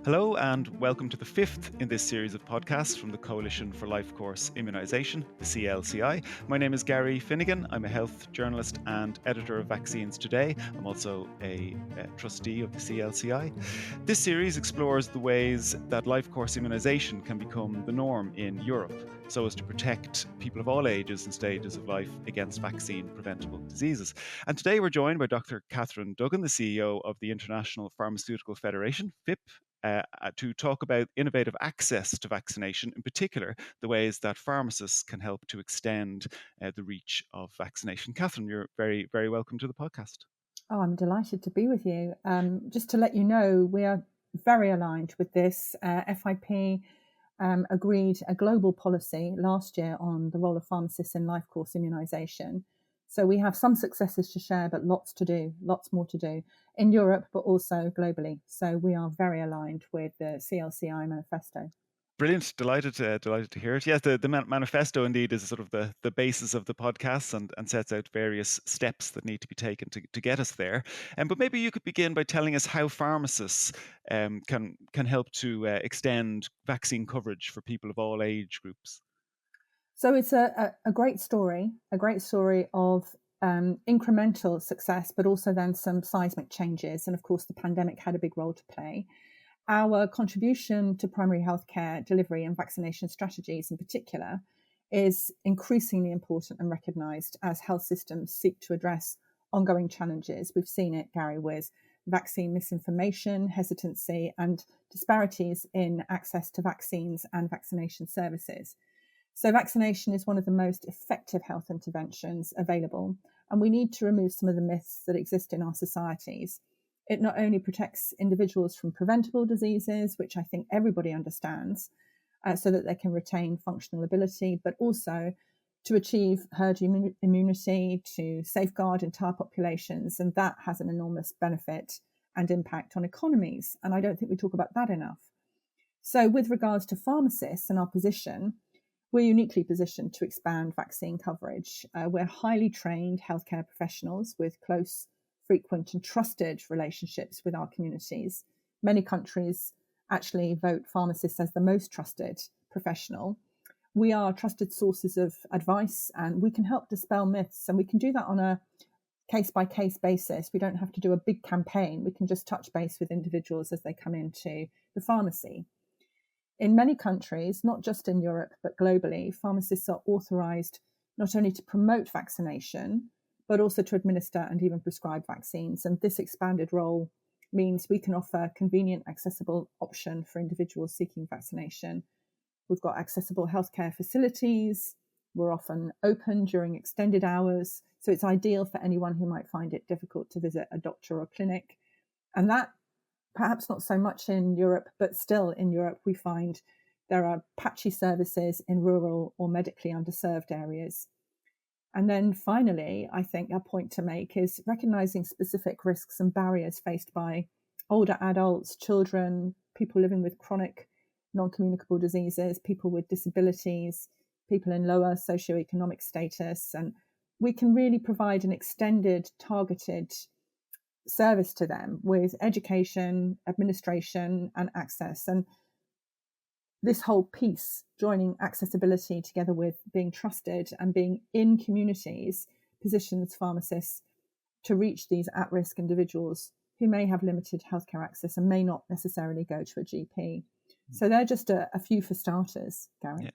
Hello and welcome to the fifth in this series of podcasts from the Coalition for Life Course Immunisation, the CLCI. My name is Gary Finnegan. I'm a health journalist and editor of Vaccines Today. I'm also a trustee of the CLCI. This series explores the ways that life course immunisation can become the norm in Europe so as to protect people of all ages and stages of life against vaccine-preventable diseases. And today we're joined by Dr Catherine Duggan, the CEO of the International Pharmaceutical Federation, FIP, to talk about innovative access to vaccination, in particular, the ways that pharmacists can help to extend the reach of vaccination. Catherine, you're very, very welcome to the podcast. Oh, I'm delighted to be with you. Just to let you know, we are very aligned with this. FIP agreed a global policy last year on the role of pharmacists in life course immunisation. So we have some successes to share, but lots to do, lots more to do in Europe, but also globally. So we are very aligned with the CLCI Manifesto. Brilliant. Delighted to hear it. Yes, the manifesto indeed is sort of the basis of the podcast and sets out various steps that need to be taken to get us there. But maybe you could begin by telling us how pharmacists can help to extend vaccine coverage for people of all age groups. So it's a great story of incremental success, but also then some seismic changes. And of course, the pandemic had a big role to play. Our contribution to primary healthcare delivery and vaccination strategies in particular is increasingly important and recognised as health systems seek to address ongoing challenges. We've seen it, Gary, with vaccine misinformation, hesitancy, and disparities in access to vaccines and vaccination services. So vaccination is one of the most effective health interventions available, and we need to remove some of the myths that exist in our societies. It not only protects individuals from preventable diseases, which I think everybody understands, so that they can retain functional ability, but also to achieve herd immunity, to safeguard entire populations, and that has an enormous benefit and impact on economies. And I don't think we talk about that enough. So with regards to pharmacists and our position, we're uniquely positioned to expand vaccine coverage. We're highly trained healthcare professionals with close, frequent and trusted relationships with our communities. Many countries actually vote pharmacists as the most trusted professional. We are trusted sources of advice and we can help dispel myths, and we can do that on a case-by-case basis. We don't have to do a big campaign. We can just touch base with individuals as they come into the pharmacy. In many countries, not just in Europe, but globally, pharmacists are authorised not only to promote vaccination, but also to administer and even prescribe vaccines. And this expanded role means we can offer a convenient, accessible option for individuals seeking vaccination. We've got accessible healthcare facilities. We're often open during extended hours. So it's ideal for anyone who might find it difficult to visit a doctor or clinic. And that perhaps not so much in Europe, but still in Europe, we find there are patchy services in rural or medically underserved areas. And then finally, I think a point to make is recognising specific risks and barriers faced by older adults, children, people living with chronic non-communicable diseases, people with disabilities, people in lower socioeconomic status. And we can really provide an extended, targeted service to them with education, administration and access. And this whole piece, joining accessibility together with being trusted and being in communities, positions pharmacists to reach these at-risk individuals who may have limited healthcare access and may not necessarily go to a GP. So they're just a few for starters, Gary. Yeah.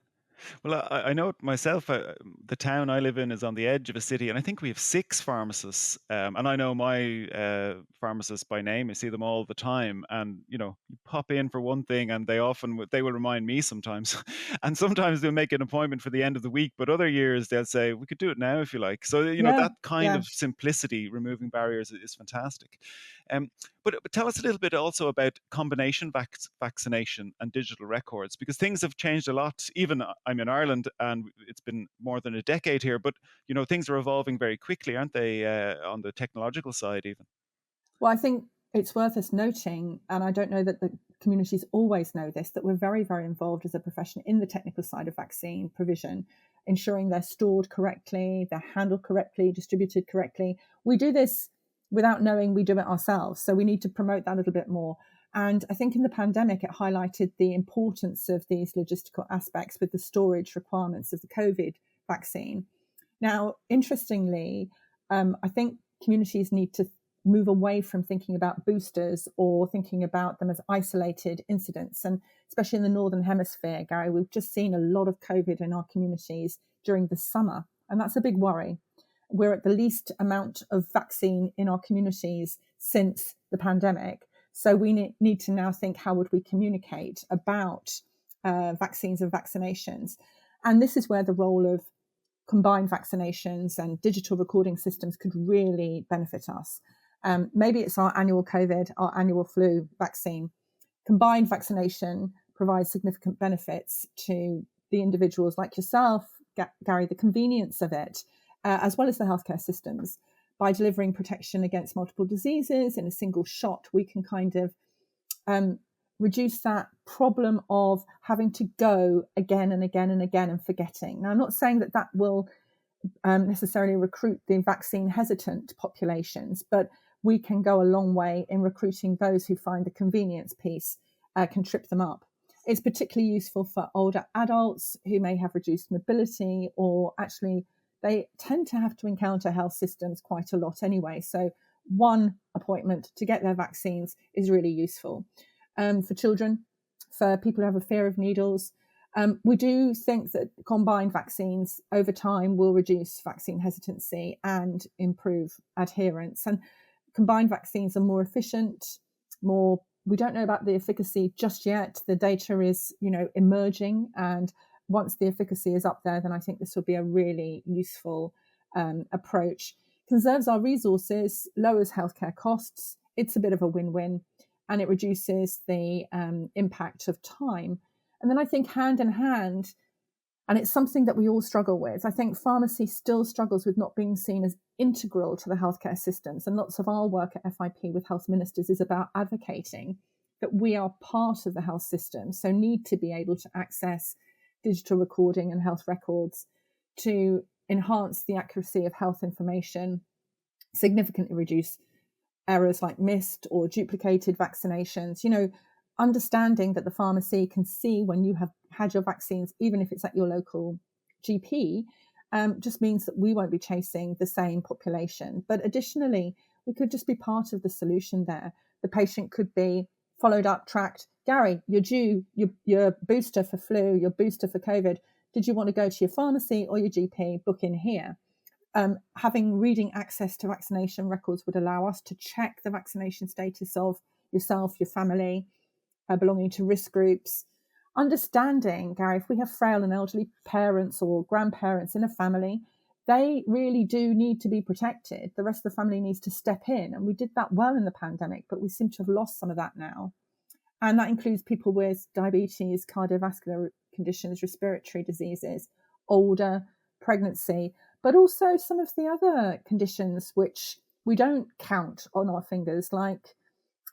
Well, I know it myself. The town I live in is on the edge of a city, and I think we have 6 pharmacists. And I know my pharmacists by name. I see them all the time. And you pop in for one thing, and they will remind me sometimes. And sometimes they'll make an appointment for the end of the week. But other years they'll say we could do it now if you like. So that kind of simplicity, removing barriers, is fantastic. But tell us a little bit also about combination vaccination and digital records, because things have changed a lot. Even I'm in Ireland and it's been more than a decade here, but things are evolving very quickly, aren't they, on the technological side even? Well, I think it's worth us noting, and I don't know that the communities always know this, that we're very, very involved as a profession in the technical side of vaccine provision, ensuring they're stored correctly, they're handled correctly, distributed correctly. We do this without knowing we do it ourselves. So we need to promote that a little bit more. And I think in the pandemic, it highlighted the importance of these logistical aspects with the storage requirements of the COVID vaccine. Now, interestingly, I think communities need to move away from thinking about boosters or thinking about them as isolated incidents. And especially in the Northern Hemisphere, Gary, we've just seen a lot of COVID in our communities during the summer. And that's a big worry. We're at the least amount of vaccine in our communities since the pandemic. So we need to now think, how would we communicate about vaccines and vaccinations? And this is where the role of combined vaccinations and digital recording systems could really benefit us. Maybe it's our annual COVID, our annual flu vaccine. Combined vaccination provides significant benefits to the individuals like yourself, Gary, the convenience of it, as well as the healthcare systems. By delivering protection against multiple diseases in a single shot, we can kind of reduce that problem of having to go again and again and again and forgetting. Now, I'm not saying that will necessarily recruit the vaccine hesitant populations, but we can go a long way in recruiting those who find the convenience piece can trip them up. It's particularly useful for older adults who may have reduced mobility, or actually they tend to have to encounter health systems quite a lot anyway. So one appointment to get their vaccines is really useful. For children, for people who have a fear of needles, we do think that combined vaccines over time will reduce vaccine hesitancy and improve adherence. And combined vaccines are more efficient, we don't know about the efficacy just yet. The data is, emerging, and once the efficacy is up there, then I think this will be a really useful approach. Conserves our resources, lowers healthcare costs. It's a bit of a win-win, and it reduces the impact of time. And then I think hand in hand, and it's something that we all struggle with, I think pharmacy still struggles with not being seen as integral to the healthcare systems. And lots of our work at FIP with health ministers is about advocating that we are part of the health system, so need to be able to access digital recording and health records to enhance the accuracy of health information, significantly reduce errors like missed or duplicated vaccinations, understanding that the pharmacy can see when you have had your vaccines, even if it's at your local GP, just means that we won't be chasing the same population. But additionally, we could just be part of the solution there. The patient could be followed up, tracked. Gary, you're due your booster for flu, your booster for COVID. Did you want to go to your pharmacy or your GP? Book in here. Having reading access to vaccination records would allow us to check the vaccination status of yourself, your family, belonging to risk groups. Understanding, Gary, if we have frail and elderly parents or grandparents in a family, they really do need to be protected. The rest of the family needs to step in. And we did that well in the pandemic, but we seem to have lost some of that now. And that includes people with diabetes, cardiovascular conditions, respiratory diseases, older, pregnancy, but also some of the other conditions which we don't count on our fingers, like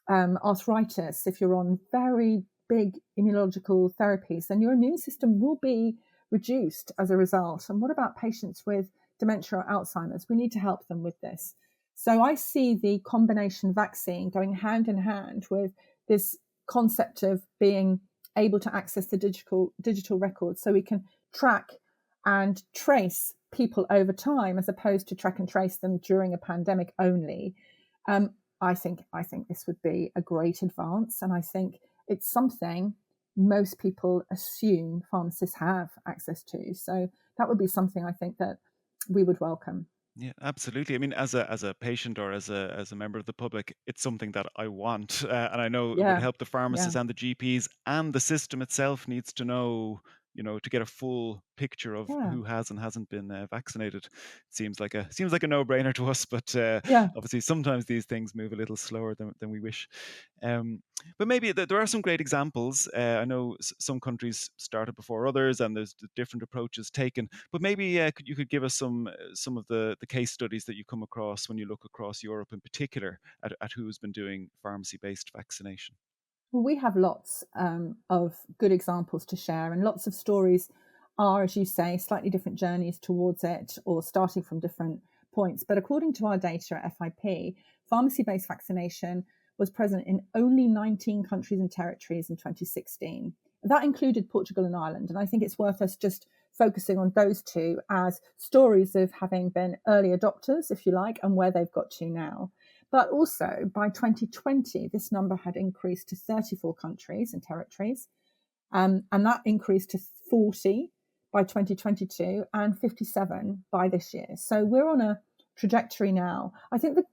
arthritis. If you're on very big immunological therapies, then your immune system will be reduced as a result. And what about patients with dementia or Alzheimer's? We need to help them with this. So I see the combination vaccine going hand in hand with this concept of being able to access the digital records, so we can track and trace people over time, as opposed to track and trace them during a pandemic only. I think this would be a great advance, and I think it's something most people assume pharmacists have access to. So that would be something I think that we would welcome. Yeah, absolutely. I mean, as a patient or as a member of the public, it's something that I want, and I know it would Yeah, help the yeah, pharmacists and the GPs, and the system itself needs to know, to get a full picture of yeah, who has and hasn't been vaccinated. It seems like a no-brainer to us, but yeah. obviously sometimes these things move a little slower than we wish. But maybe there are some great examples. I know some countries started before others, and there's different approaches taken. But maybe you could give us some of the case studies that you come across when you look across Europe, in particular, at who's been doing pharmacy-based vaccination. Well, we have lots of good examples to share, and lots of stories are, as you say, slightly different journeys towards it, or starting from different points. But according to our data at FIP, pharmacy-based vaccination was present in only 19 countries and territories in 2016. That included Portugal and Ireland. And I think it's worth us just focusing on those two as stories of having been early adopters, if you like, and where they've got to now. But also by 2020, this number had increased to 34 countries and territories. And that increased to 40 by 2022 and 57 by this year. So we're on a trajectory now. I think the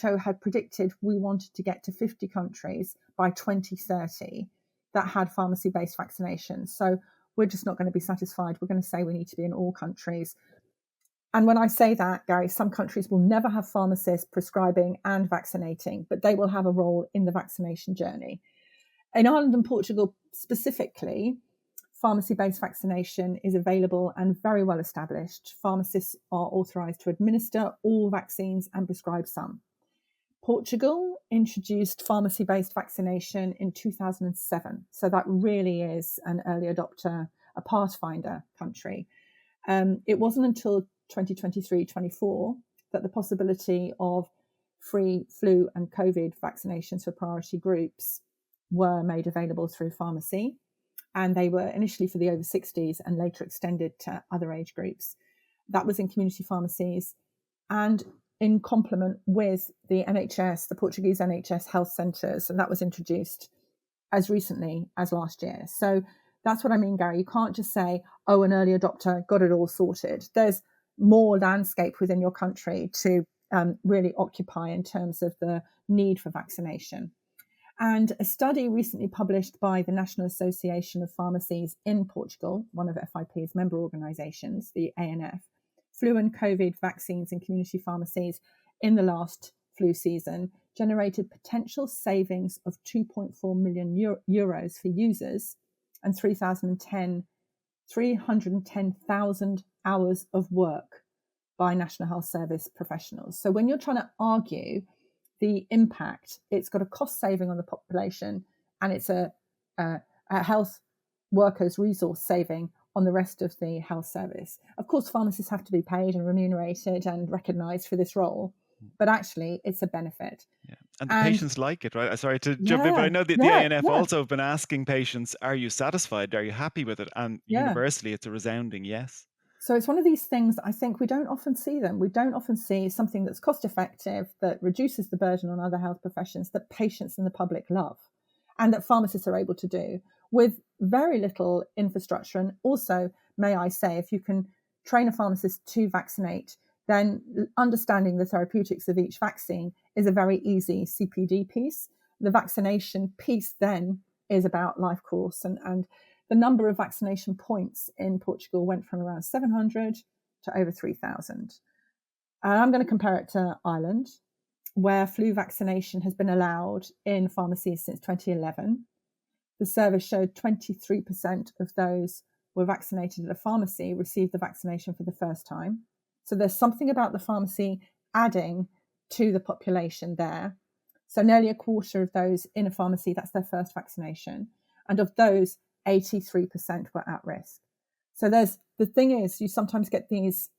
WHO had predicted we wanted to get to 50 countries by 2030 that had pharmacy-based vaccinations. So we're just not going to be satisfied. We're going to say we need to be in all countries. And when I say that, Gary, some countries will never have pharmacists prescribing and vaccinating, but they will have a role in the vaccination journey. In Ireland and Portugal specifically, pharmacy-based vaccination is available and very well established. Pharmacists are authorised to administer all vaccines and prescribe some. Portugal introduced pharmacy-based vaccination in 2007. So that really is an early adopter, a pathfinder country. It wasn't until 2023-24 that the possibility of free flu and COVID vaccinations for priority groups were made available through pharmacy. And they were initially for the over 60s and later extended to other age groups. That was in community pharmacies and in complement with the NHS, the Portuguese NHS health centres. And that was introduced as recently as last year. So that's what I mean, Gary. You can't just say, oh, an early adopter got it all sorted. There's more landscape within your country to really occupy in terms of the need for vaccination. And a study recently published by the National Association of Pharmacies in Portugal, one of FIP's member organisations, the ANF, flu and COVID vaccines in community pharmacies in the last flu season generated potential savings of 2.4 million euros for users and 310,000 hours of work by National Health Service professionals. So when you're trying to argue the impact, it's got a cost saving on the population and it's a health workers resource saving on the rest of the health service. Of course, pharmacists have to be paid and remunerated and recognised for this role, but actually it's a benefit. Yeah. And the patients like it, right? Sorry to jump in, but I know that the ANF also have been asking patients, are you satisfied? Are you happy with it? And universally, it's a resounding yes. So it's one of these things that I think we don't often see them. We don't often see something that's cost effective, that reduces the burden on other health professions, that patients and the public love, and that pharmacists are able to do with very little infrastructure. And also, may I say, if you can train a pharmacist to vaccinate, then understanding the therapeutics of each vaccine is a very easy CPD piece. The vaccination piece then is about life course, and the number of vaccination points in Portugal went from around 700 to over 3,000. And I'm going to compare it to Ireland, where flu vaccination has been allowed in pharmacies since 2011. The service showed 23% of those who were vaccinated at a pharmacy received the vaccination for the first time. So there's something about the pharmacy adding to the population there. So nearly a quarter of those in a pharmacy, that's their first vaccination. And of those, 83% were at risk. So the thing is, you sometimes get these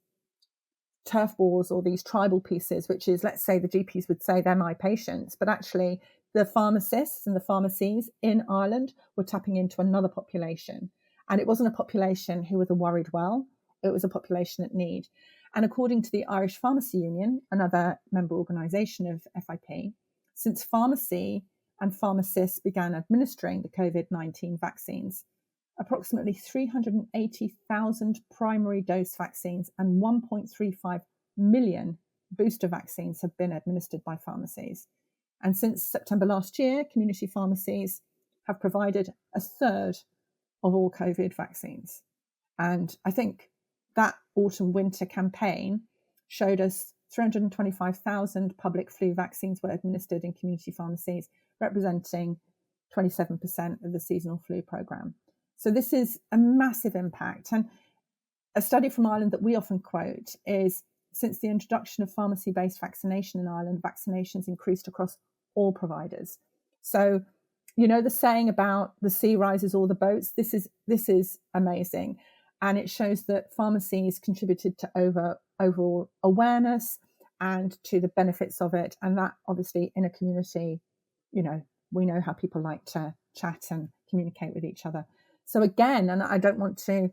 turf wars or these tribal pieces, which is, let's say the GPs would say they're my patients, but actually the pharmacists and the pharmacies in Ireland were tapping into another population. And it wasn't a population who were the worried well, it was a population at need. And according to the Irish Pharmacy Union, another member organisation of FIP, since pharmacy and pharmacists began administering the COVID-19 vaccines, approximately 380,000 primary dose vaccines and 1.35 million booster vaccines have been administered by pharmacies. And since September last year, community pharmacies have provided a third of all COVID vaccines. And I think that autumn-winter campaign showed us 325,000 public flu vaccines were administered in community pharmacies, representing 27% of the seasonal flu programme. So this is a massive impact. And a study from Ireland that we often quote is, since the introduction of pharmacy-based vaccination in Ireland, vaccinations increased across all providers. So, you know, the saying about the sea rises all the boats, this is amazing. And it shows that pharmacies contributed to overall awareness and to the benefits of it. And that obviously in a community we know how people like to chat and communicate with each other. So again, and I don't want to,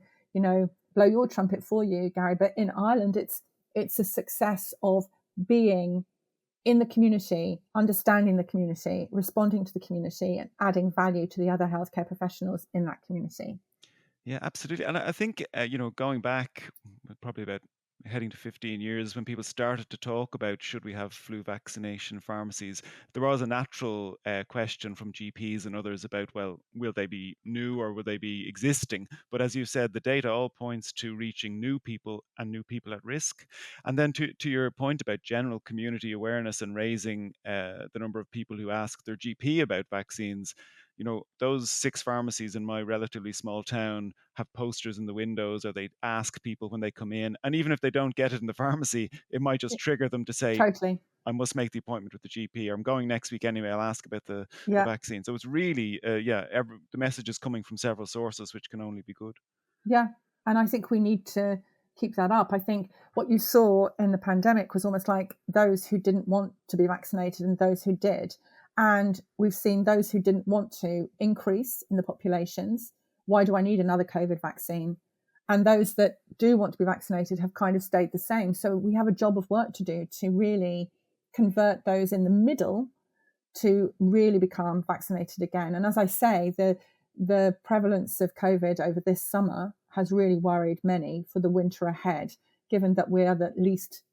blow your trumpet for you, Gary, but in Ireland, it's a success of being in the community, understanding the community, responding to the community, and adding value to the other healthcare professionals in that community. Yeah, absolutely. And I think, going back probably about heading to 15 years, when people started to talk about should we have flu vaccination pharmacies, there was a natural question from GPs and others about, well, will they be new or will they be existing? But as you said, the data all points to reaching new people and new people at risk. And then to your point about general community awareness and raising the number of people who ask their GP about vaccines, those 6 pharmacies in my relatively small town have posters in the windows, or they ask people when they come in. And even if they don't get it in the pharmacy, it might just trigger them to say, Totally. I must make the appointment with the GP, or I'm going next week anyway, I'll ask about the Yeah. vaccine. So it's really, the message is coming from several sources, which can only be good. Yeah. And I think we need to keep that up. I think what you saw in the pandemic was almost like those who didn't want to be vaccinated and those who did. And we've seen those who didn't want to increase in the populations. Why do I need another COVID vaccine? And those that do want to be vaccinated have kind of stayed the same. So we have a job of work to do to really convert those in the middle to really become vaccinated again. And as I say, the prevalence of COVID over this summer has really worried many for the winter ahead, given that we are the least,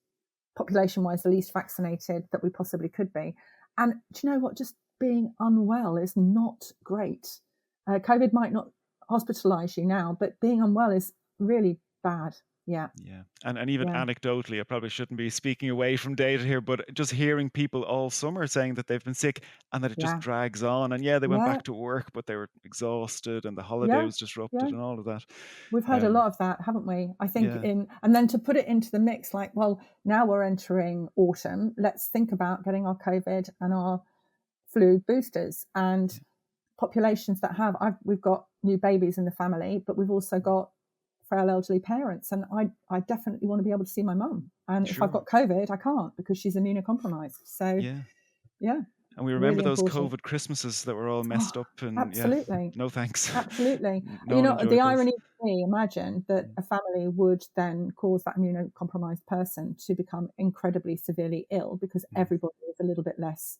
population-wise, the least vaccinated that we possibly could be. And do you know what? Just being unwell is not great. COVID might not hospitalize you now, but being unwell is really bad. Yeah. And even anecdotally, I probably shouldn't be speaking away from data here, but just hearing people all summer saying that they've been sick and that it just drags on. And they went back to work, but they were exhausted and the holiday was disrupted and all of that. We've heard a lot of that, haven't we? I think and then to put it into the mix, like, well, now we're entering autumn. Let's think about getting our COVID and our flu boosters. And populations that we've got new babies in the family, but we've also got frail elderly parents, and I definitely want to be able to see my mum. And if I've got COVID, I can't because she's immunocompromised. So and we remember really those important. COVID Christmases that were all messed up, and absolutely, no thanks. Absolutely. No the irony to me, imagine that a family would then cause that immunocompromised person to become incredibly severely ill because everybody is a little bit less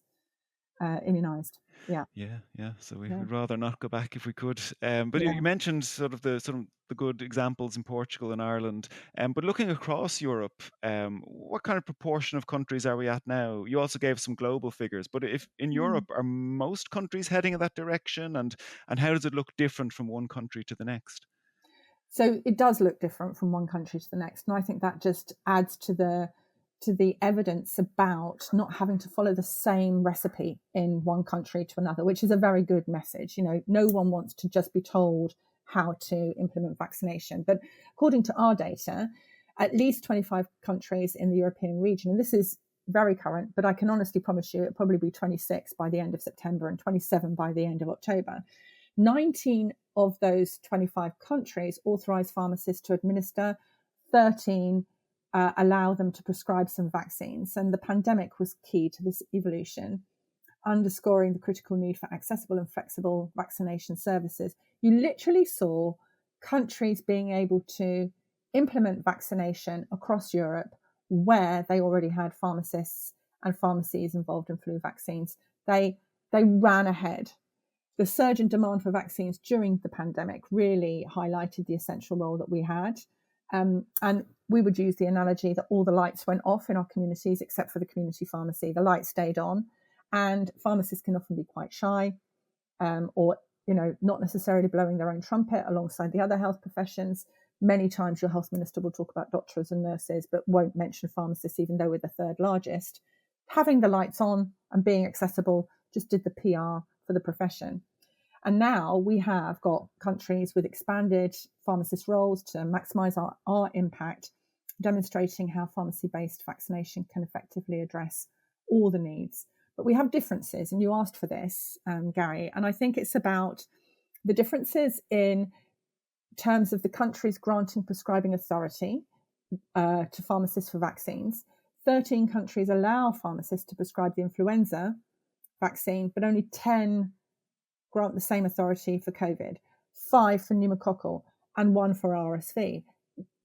immunized. So we'd rather not go back if we could. But you mentioned sort of the good examples in Portugal and Ireland. But looking across Europe, what kind of proportion of countries are we at now? You also gave some global figures, but if in Europe, are most countries heading in that direction, and how does it look different from one country to the next? So it does look different from one country to the next, and I think that just adds to the evidence about not having to follow the same recipe in one country to another, which is a very good message. No one wants to just be told how to implement vaccination. But according to our data, at least 25 countries in the European region, and this is very current, but I can honestly promise you it'll probably be 26 by the end of September and 27 by the end of October. 19 of those 25 countries authorize pharmacists to administer, 13 allow them to prescribe some vaccines. And the pandemic was key to this evolution, underscoring the critical need for accessible and flexible vaccination services. You literally saw countries being able to implement vaccination across Europe where they already had pharmacists and pharmacies involved in flu vaccines. They ran ahead. The surge in demand for vaccines during the pandemic really highlighted the essential role that we had. And we would use the analogy that all the lights went off in our communities except for the community pharmacy. The lights stayed on, and pharmacists can often be quite shy, or not necessarily blowing their own trumpet alongside the other health professions. Many times your health minister will talk about doctors and nurses, but won't mention pharmacists, even though we're the third largest. Having the lights on and being accessible just did the PR for the profession. And now we have got countries with expanded pharmacist roles to maximise our impact, demonstrating how pharmacy-based vaccination can effectively address all the needs. But we have differences, and you asked for this, Gary, and I think it's about the differences in terms of the countries granting prescribing authority to pharmacists for vaccines. 13 countries allow pharmacists to prescribe the influenza vaccine, but only 10 grant the same authority for COVID, 5 for pneumococcal, and 1 for RSV.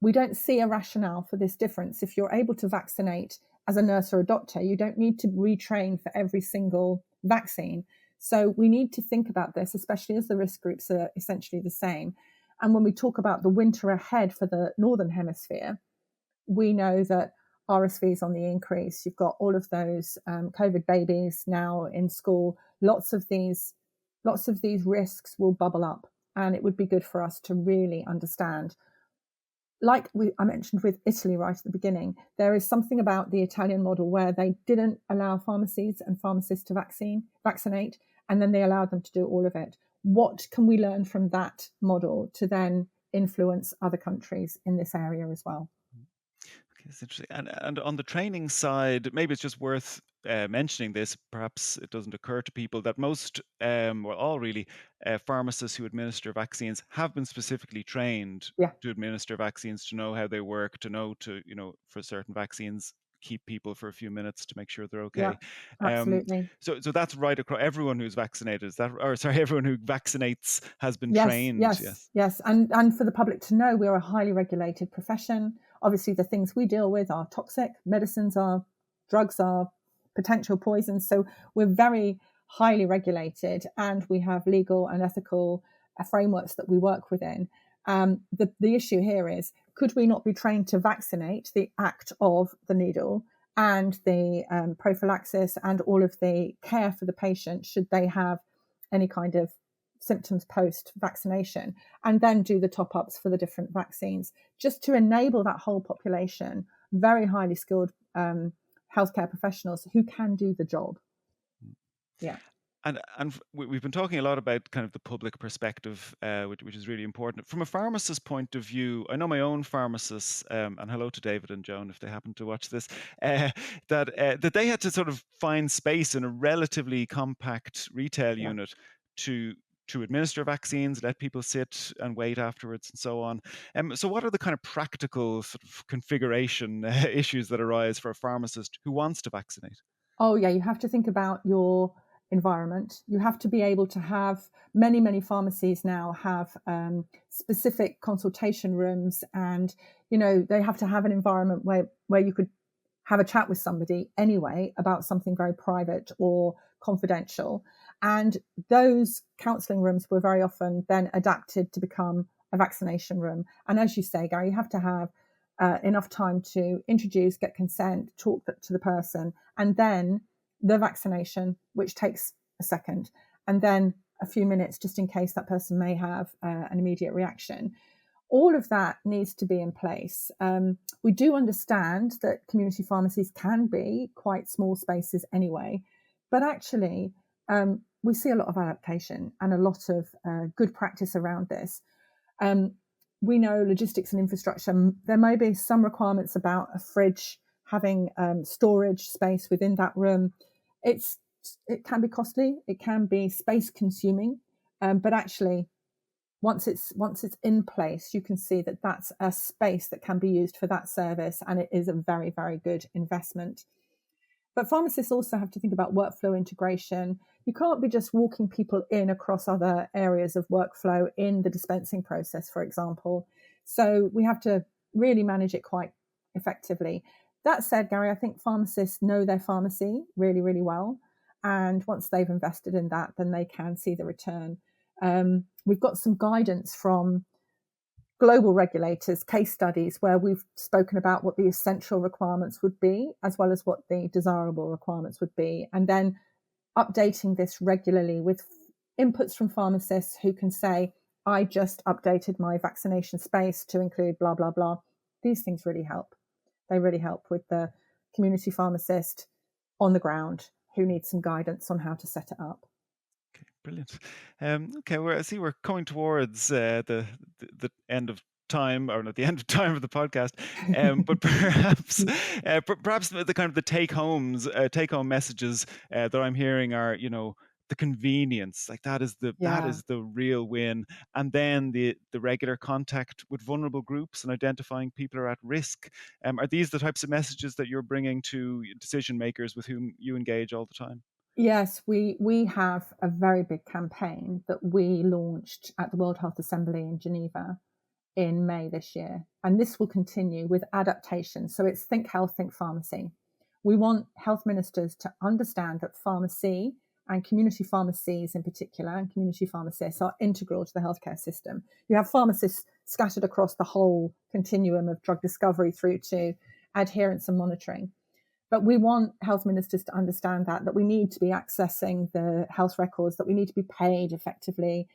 We don't see a rationale for this difference. If you're able to vaccinate as a nurse or a doctor, you don't need to retrain for every single vaccine. So we need to think about this, especially as the risk groups are essentially the same. And when we talk about the winter ahead for the Northern Hemisphere, we know that RSV is on the increase. You've got all of those COVID babies now in school. Lots of these risks will bubble up, and it would be good for us to really understand. Like I mentioned with Italy right at the beginning, there is something about the Italian model where they didn't allow pharmacies and pharmacists to vaccinate, and then they allowed them to do all of it. What can we learn from that model to then influence other countries in this area as well? It's interesting. And on the training side, maybe it's just worth mentioning this. Perhaps it doesn't occur to people that most, well, all really, pharmacists who administer vaccines have been specifically trained Yeah. to administer vaccines, to know how they work, to know for certain vaccines, keep people for a few minutes to make sure they're Yeah, okay. Um, absolutely. so that's right across everyone who's vaccinated. Is that, or sorry, everyone who vaccinates has been Yes, trained. yes, Yes. yes. And for the public to know, we're a highly regulated profession. Obviously, the things we deal with are toxic, medicines are, drugs are potential poisons. So we're very highly regulated, and we have legal and ethical frameworks that we work within. The issue here is, could we not be trained to vaccinate, the act of the needle and the prophylaxis and all of the care for the patient should they have any kind of symptoms post vaccination, and then do the top ups for the different vaccines, just to enable that whole population, very highly skilled healthcare professionals who can do the job. Yeah. And we've been talking a lot about kind of the public perspective, which is really important. From a pharmacist's point of view, I know my own pharmacists, and hello to David and Joan if they happen to watch this, that they had to sort of find space in a relatively compact retail Yeah. unit to administer vaccines, let people sit and wait afterwards, and so on. So, what are the kind of practical sort of configuration issues that arise for a pharmacist who wants to vaccinate? Oh, yeah. You have to think about your environment. You have to be able to have many pharmacies now have specific consultation rooms, and they have to have an environment where you could have a chat with somebody anyway about something very private or confidential. And those counselling rooms were very often then adapted to become a vaccination room. And as you say, Gary, you have to have enough time to introduce, get consent, talk to the person, and then the vaccination, which takes a second, and then a few minutes just in case that person may have an immediate reaction. All of that needs to be in place. We do understand that community pharmacies can be quite small spaces anyway, but actually we see a lot of adaptation and a lot of good practice around this. We know logistics and infrastructure, there may be some requirements about a fridge, having storage space within that room. It can be costly, it can be space consuming, but actually once it's in place, you can see that that's a space that can be used for that service, and it is a very, very good investment. But pharmacists also have to think about workflow integration. You can't be just walking people in across other areas of workflow in the dispensing process, for example. So we have to really manage it quite effectively. That said, Gary, I think pharmacists know their pharmacy really, really well. And once they've invested in that, then they can see the return. We've got some guidance from global regulators, case studies where we've spoken about what the essential requirements would be, as well as what the desirable requirements would be, and then updating this regularly with inputs from pharmacists who can say, I just updated my vaccination space to include blah, blah, blah. These things really help. They really help with the community pharmacist on the ground who needs some guidance on how to set it up. Okay, brilliant. Okay, I see we're coming towards the end of time, or not the end of time of the podcast. But perhaps perhaps the kind of the take home messages that I'm hearing are, the convenience, like that is Yeah. the real win, and then the regular contact with vulnerable groups and identifying people are at risk. Are these the types of messages that you're bringing to decision makers with whom you engage all the time? Yes, we have a very big campaign that we launched at the World Health Assembly in Geneva in May this year. And this will continue with adaptation. So it's Think Health, Think Pharmacy. We want health ministers to understand that pharmacy and community pharmacies in particular, and community pharmacists, are integral to the healthcare system. You have pharmacists scattered across the whole continuum of drug discovery through to adherence and monitoring. But we want health ministers to understand that we need to be accessing the health records, that we need to be paid effectively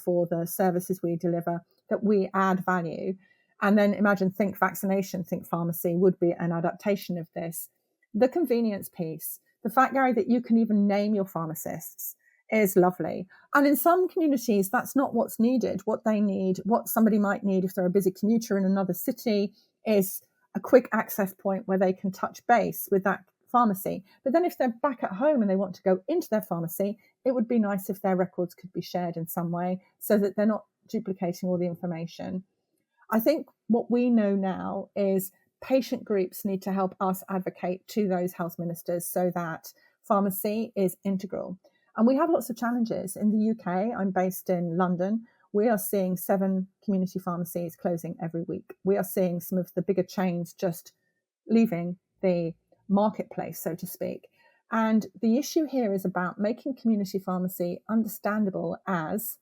for the services we deliver, that we add value. And then imagine Think Vaccination, Think Pharmacy would be an adaptation of this. The convenience piece, the fact, Gary, that you can even name your pharmacists is lovely. And in some communities, that's not what's needed. What they need, what somebody might need if they're a busy commuter in another city, is a quick access point where they can touch base with that pharmacy. But then if they're back at home and they want to go into their pharmacy, it would be nice if their records could be shared in some way so that they're not duplicating all the information. I think what we know now is patient groups need to help us advocate to those health ministers so that pharmacy is integral. And we have lots of challenges. In the UK, I'm based in London. We are seeing 7 community pharmacies closing every week. We are seeing some of the bigger chains just leaving the marketplace, so to speak. And the issue here is about making community pharmacy understandable as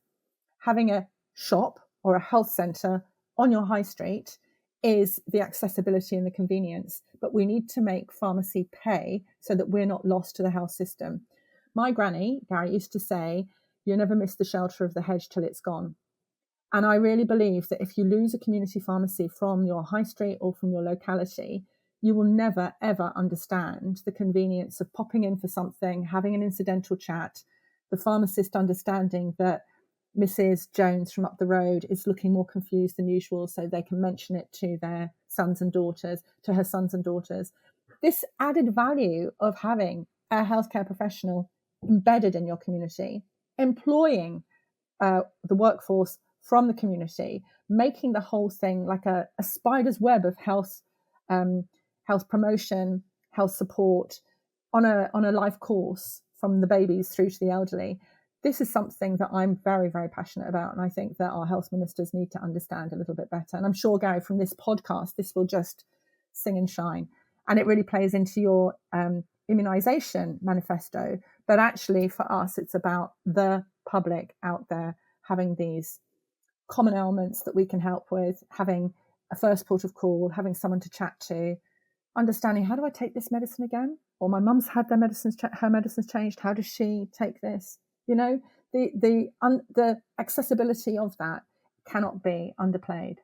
having a shop or a health centre on your high street is the accessibility and the convenience. But we need to make pharmacy pay so that we're not lost to the health system. My granny, Gary, used to say, you never miss the shelter of the hedge till it's gone. And I really believe that if you lose a community pharmacy from your high street or from your locality, you will never, ever understand the convenience of popping in for something, having an incidental chat, the pharmacist understanding that Mrs. Jones from up the road is looking more confused than usual, so they can mention it to their sons and daughters, to her sons and daughters. This added value of having a healthcare professional embedded in your community, employing the workforce from the community, making the whole thing like a spider's web of health promotion, health support on a life course from the babies through to the elderly. This is something that I'm very, very passionate about. And I think that our health ministers need to understand a little bit better. And I'm sure, Gary, from this podcast, this will just sing and shine. And it really plays into your immunization manifesto. But actually, for us, it's about the public out there having these common ailments that we can help with, having a first port of call, having someone to chat to, understanding, how do I take this medicine again? Or my mum's had her medicines changed. How does she take this? You know, the accessibility of that cannot be underplayed.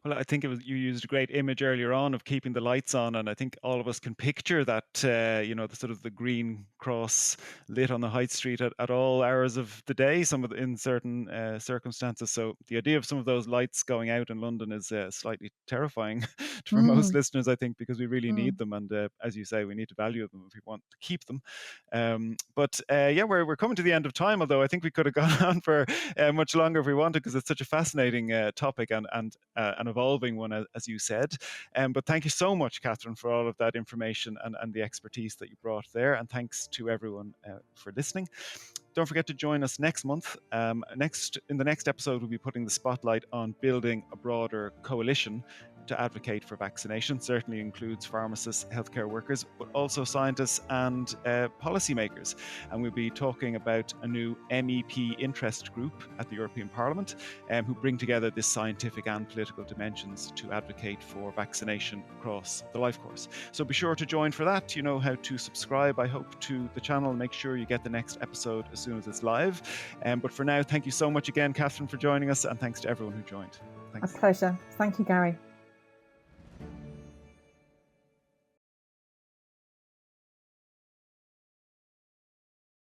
Well, I think you used a great image earlier on of keeping the lights on, and I think all of us can picture that, the sort of the green cross lit on the high street at all hours of the day, in certain circumstances. So the idea of some of those lights going out in London is slightly terrifying for most listeners, I think, because we really need them, and as you say, we need to value them if we want to keep them. But we're coming to the end of time, although I think we could have gone on for much longer if we wanted, because it's such a fascinating topic and an evolving one, as you said. But thank you so much, Catherine, for all of that information and the expertise that you brought there. And thanks to everyone for listening. Don't forget to join us next month. In the next episode, we'll be putting the spotlight on building a broader coalition to advocate for vaccination. Certainly includes pharmacists, healthcare workers, but also scientists and policymakers. And we'll be talking about a new MEP interest group at the European Parliament who bring together this scientific and political dimensions to advocate for vaccination across the life course. So be sure to join for that. You know how to subscribe, I hope, to the channel. Make sure you get the next episode as soon as it's live. But for now, thank you so much again, Catherine, for joining us, and thanks to everyone who joined. Thanks. A pleasure. Thank you, Gary.